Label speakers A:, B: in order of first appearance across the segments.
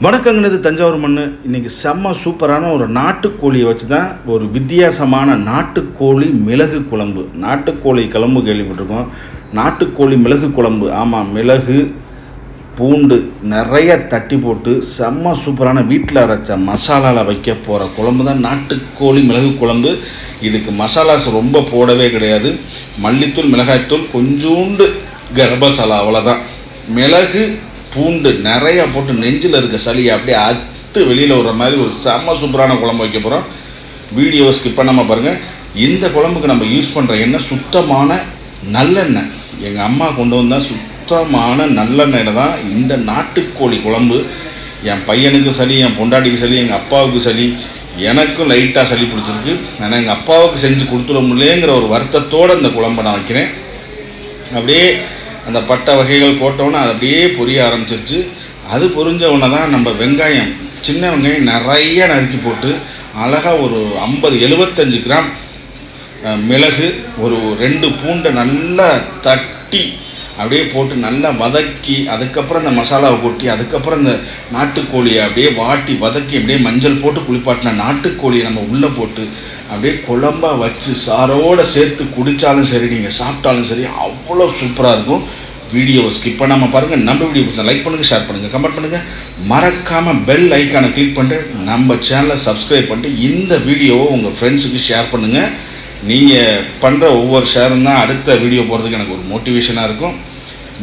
A: வணக்கங்கிறது தஞ்சாவூர் மண். இன்றைக்கி செம்ம சூப்பரான ஒரு நாட்டுக்கோழியை வச்சு தான் ஒரு வித்தியாசமான நாட்டுக்கோழி மிளகு குழம்பு. நாட்டுக்கோழி குழம்பு கேள்விப்பட்டிருக்கோம். நாட்டுக்கோழி மிளகு குழம்பு. ஆமாம், மிளகு பூண்டு நிறைய தட்டி போட்டு செம்ம சூப்பரான வீட்டில் அரைச்ச மசாலாவில் வைக்க போகிற குழம்பு தான் நாட்டுக்கோழி மிளகு குழம்பு. இதுக்கு மசாலாஸ் ரொம்ப போடவே கிடையாது. மல்லித்தூள், மிளகாய்த்தூள், கொஞ்சோண்டு கரம் மசாலா, அவ்வளோதான். மிளகு பூண்டு நிறையா போட்டு நெஞ்சில் இருக்க சளியை அப்படியே அத்து வெளியில் விடுற மாதிரி ஒரு செம்ம சூப்பரான குழம்பு வைக்க போகிறோம். வீடியோவை ஸ்கிப் பண்ணாமல் பாருங்கள். இந்த குழம்புக்கு நம்ம யூஸ் பண்ணுற எண்ணெய் சுத்தமான நல்லெண்ணெய். எங்கள் அம்மா கொண்டு வந்தால் சுத்தமான நல்லெண்ணெயில் தான் இந்த நாட்டுக்கோழி குழம்பு. என் பையனுக்கு சளி, என் பொண்டாட்டிக்கு சளி, எங்கள் அப்பாவுக்கு சளி, எனக்கும் லைட்டாக சளி பிடிச்சிருக்கு. ஆனால் எங்கள் அப்பாவுக்கு செஞ்சு கொடுத்துட முடியலேங்கிற ஒரு வருத்தத்தோடு இந்த குழம்பை நான் வைக்கிறேன். அப்படியே அந்த பட்டை வகைகள் போட்டோன்னே அது அப்படியே பொரிய ஆரம்பிச்சிருச்சு. அது பொரிஞ்ச உடனே தான் நம்ம வெங்காயம், சின்ன வெங்காயம் நிறைய நறுக்கி போட்டு அழகாக ஒரு 50-75 கிராம் மிளகு, ஒரு 2 பூண்டை நல்லா தட்டி அப்படியே போட்டு நல்லா வதக்கி, அதுக்கப்புறம் இந்த மசாலாவை கொட்டி, அதுக்கப்புறம் இந்த நாட்டுக்கோழியை அப்படியே வாட்டி வதக்கி, அப்படியே மஞ்சள் போட்டு குளிப்பாட்டின நாட்டுக்கோழியை நம்ம உள்ளே போட்டு அப்படியே குழம்பாக வச்சு சாரோடு சேர்த்து குடித்தாலும் சரி, நீங்கள் சாப்பிட்டாலும் சரி, அவ்வளோ சூப்பராக இருக்கும். வீடியோவை ஸ்கிப் பண்ணாமல் பாருங்கள். நம்ம வீடியோ பிடிச்சா லைக் பண்ணுங்கள், ஷேர் பண்ணுங்கள், கமெண்ட் பண்ணுங்கள். மறக்காமல் பெல் ஐக்கானை கிளிக் பண்ணிட்டு நம்ம சேனலை சப்ஸ்கிரைப் பண்ணிட்டு இந்த வீடியோவை உங்கள் ஃப்ரெண்ட்ஸுக்கு ஷேர் பண்ணுங்கள். நீங்கள் பண்ணுற ஒவ்வொரு ஷேரும் தான் அடுத்த வீடியோ போகிறதுக்கு எனக்கு ஒரு மோட்டிவேஷனாக இருக்கும்.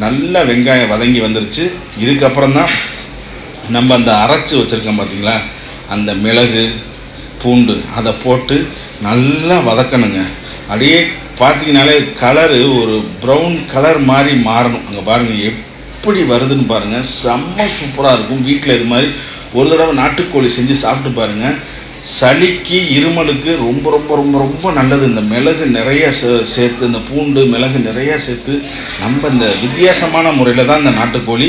A: நல்லா வெங்காயம் வதங்கி வந்துருச்சு. இதுக்கப்புறம் தான் நம்ம அந்த அரைச்சி வச்சுருக்கோம் பார்த்தீங்களா, அந்த மிளகு பூண்டு அதை போட்டு நல்லா வதக்கணுங்க. அப்படியே பார்த்தீங்கனாலே கலரு ஒரு ப்ரௌன் கலர் மாதிரி மாறணும். அங்கே பாருங்கள் எப்படி வருதுன்னு பாருங்கள். செம்ம சூப்பராக இருக்கும். வீட்டில் இது மாதிரி ஒரு தடவை நாட்டுக்கோழி செஞ்சு சாப்பிட்டு பாருங்கள். சளிக்கு, இருமலுக்கு ரொம்ப ரொம்ப ரொம்ப ரொம்ப நல்லது. இந்த மிளகு நிறைய சேர்த்து, இந்த பூண்டு மிளகு நிறைய சேர்த்து நம்ம இந்த வித்தியாசமான முறையில் தான் இந்த நாட்டுக்கோழி.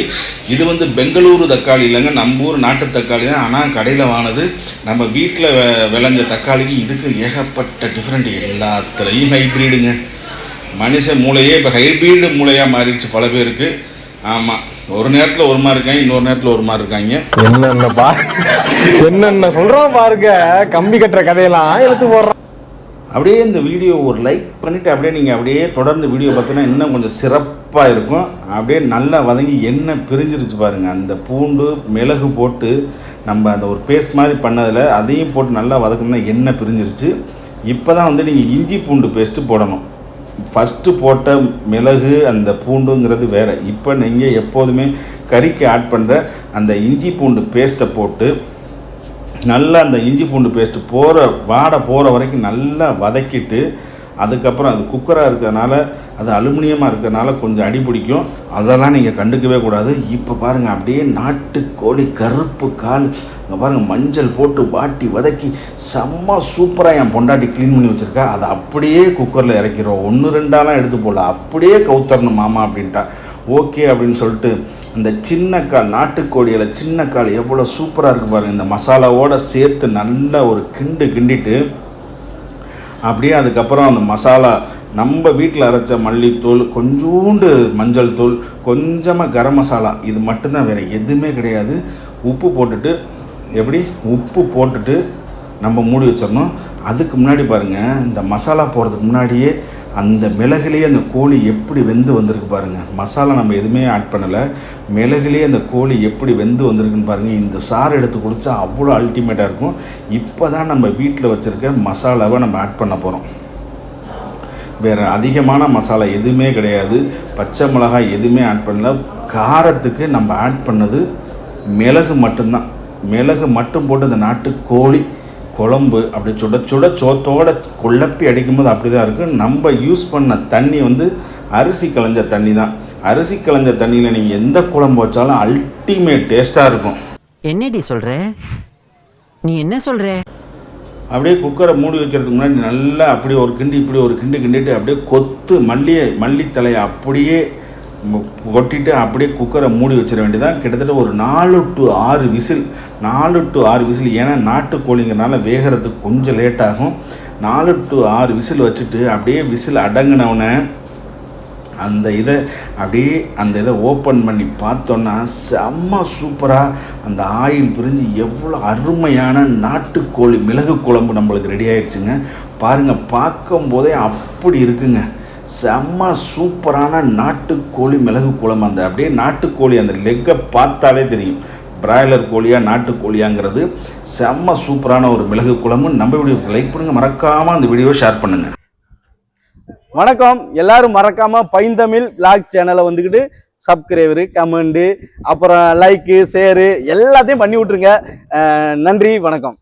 A: இது பெங்களூரு தக்காளி இல்லைங்க, நம்ம ஊர் நாட்டு தக்காளி தான். ஆனால் கடையில் வாங்கினது. நம்ம வீட்டில் விளைஞ்ச தக்காளிக்கு இதுக்கு ஏகப்பட்ட டிஃப்ரெண்ட். எல்லாத்துலேயும் ஹைப்ரிடுங்க. மனுஷன் மூளையே இப்போ ஹைப்ரிடு மூளையாக மாறிடுச்சு பல பேருக்கு. ஆமாம், ஒரு நேரத்தில் ஒரு மாதிரி இருக்காங்க, இன்னொரு நேரத்தில் ஒரு மாதிரி இருக்காங்க.
B: என்னென்ன சொல்கிறோம் பாருங்க, கம்பி கட்டுற கதையெல்லாம் எடுத்து போடுறோம்.
A: அப்படியே இந்த வீடியோ ஒரு லைக் பண்ணிவிட்டு அப்படியே நீங்கள் அப்படியே தொடர்ந்து வீடியோ பார்த்தீங்கன்னா இன்னும் கொஞ்சம் சிறப்பாக இருக்கும். அப்படியே நல்லா வதங்கி எண்ணெய் பிரிஞ்சிருச்சு பாருங்கள். அந்த பூண்டு மிளகு போட்டு நம்ம அந்த ஒரு பேஸ்ட் மாதிரி பண்ணதில் அதையும் போட்டு நல்லா வதக்கணும்னா எண்ணெய் பிரிஞ்சிருச்சு. இப்போ தான் நீங்கள் இஞ்சி பூண்டு பேஸ்ட்டு போடணும். ஃபஸ்ட்டு போட்ட மிளகு அந்த பூண்டுங்கிறது வேறு. இப்போ நீங்கள் எப்போதுமே கறிக்கு ஆட் பண்ணுற அந்த இஞ்சி பூண்டு பேஸ்ட்டை போட்டு நல்லா அந்த இஞ்சி பூண்டு பேஸ்ட்டு வாடை போகிற வரைக்கும் நல்லா வதக்கிட்டு, அதுக்கப்புறம் அது குக்கராக இருக்கிறதுனால, அது அலுமினியமாக இருக்கிறதுனால கொஞ்சம் அடி பிடிக்கும். அதெல்லாம் நீங்கள் கண்டுக்கவே கூடாது. இப்போ பாருங்கள், அப்படியே நாட்டுக்கோழி கருப்பு கால் இங்கே பாருங்கள், மஞ்சள் போட்டு வாட்டி வதக்கி செம்ம சூப்பராக என் பொண்டாட்டி க்ளீன் பண்ணி வச்சுருக்கா. அதை அப்படியே குக்கரில் இறக்கிறோம். 1-2 எடுத்து போடல, அப்படியே கவுத்தரணும் மாமா அப்படின்ட்டா. ஓகே அப்படின்னு சொல்லிட்டு அந்த சின்ன கால், நாட்டுக்கோழியில் சின்ன கால் எவ்வளோ சூப்பராக இருக்குது பாருங்கள். இந்த மசாலாவோடு சேர்த்து நல்லா ஒரு கிண்டிட்டு அப்படியே அதுக்கப்புறம் அந்த மசாலா நம்ம வீட்டில் அரைச்ச மல்லித்தூள், கொஞ்சோண்டு மஞ்சள் தூள், கொஞ்சமாக கரம் மசாலா, இது மட்டும்தான், வேறு எதுவுமே கிடையாது. உப்பு போட்டுட்டு நம்ம மூடி வச்சிடணும். அதுக்கு முன்னாடி பாருங்கள், இந்த மசாலா போடுறதுக்கு முன்னாடியே அந்த மிளகுலேயே அந்த கோழி எப்படி வெந்து வந்திருக்கு பாருங்கள். மசாலா நம்ம எதுவுமே ஆட் பண்ணலை, மிளகுலேயே அந்த கோழி எப்படி வெந்து வந்திருக்குன்னு பாருங்கள். இந்த சாறு எடுத்து குடித்தா அவ்வளோ அல்டிமேட்டாக இருக்கும். இப்போ தான் நம்ம வீட்டில் வச்சுருக்க மசாலாவை நம்ம ஆட் பண்ண போகிறோம். வேறு அதிகமான மசாலா எதுவுமே கிடையாது. பச்சை மிளகாய் எதுவுமே ஆட் பண்ணல. காரத்துக்கு நம்ம ஆட் பண்ணது மிளகு மட்டும்தான். மிளகு மட்டும் போட்டு இந்த நாட்டுக்கோழி குழம்பு அப்படி சுட சோத்தோடு குழப்பி அடிக்கும்போது அப்படி தான் இருக்குது. நம்ம யூஸ் பண்ண தண்ணி அரிசி களைஞ்ச தண்ணி தான். அரிசி களைஞ்ச தண்ணியில் நீங்கள் எந்த குழம்பு வச்சாலும் அல்டிமேட் டேஸ்ட்டாக இருக்கும்.
C: என்னடி சொல்கிற, நீ என்ன சொல்கிற?
A: அப்படியே குக்கரை மூடி வைக்கிறதுக்கு முன்னாடி நல்லா அப்படியே ஒரு கிண்டி இப்படி ஒரு கிண்டிட்டு அப்படியே கொத்து மல்லித்தலையை அப்படியே கொட்டிட்டு அப்படியே குக்கரை மூடி வச்சிட வேண்டியதான். கிட்டத்தட்ட ஒரு 4 to 6 விசில். ஏன்னா நாட்டுக்கோழிங்கிறனால வேகிறதுக்கு கொஞ்சம் லேட் ஆகும். 4 to 6 விசில் வச்சுட்டு அப்படியே விசில் அடங்கினவுடனே அந்த இதை அப்படியே அந்த இதை ஓப்பன் பண்ணி பார்த்தோன்னா செம்ம சூப்பராக அந்த ஆயில் பிரிஞ்சு எவ்வளோ அருமையான நாட்டுக்கோழி மிளகு குழம்பு நம்மளுக்கு ரெடி ஆயிடுச்சுங்க. பாருங்கள், பார்க்கும் போதே அப்படி இருக்குங்க. செம்ம சூப்பரான நாட்டுக்கோழி மிளகு குழம்பு. அந்த அப்படியே நாட்டுக்கோழி அந்த லெக்கை பார்த்தாலே தெரியும் பிராய்லர் கோழியா நாட்டுக்கோழியாங்கிறது. செம்ம சூப்பரான ஒரு மிளகு குழம்பு. நம்ம வீடியோக்கு லைக் பண்ணுங்கள், மறக்காமல் அந்த வீடியோவை ஷேர் பண்ணுங்கள்.
B: வணக்கம், எல்லாரும் மறக்காம பைந்தமிழ் விளாக்ஸ் சேனலை வந்துக்கிட்டு சப்ஸ்கிரைபரு, கமெண்டு, அப்புறம் லைக்கு, ஷேரு எல்லாத்தையும் பண்ணி விட்ருங்க. நன்றி, வணக்கம்.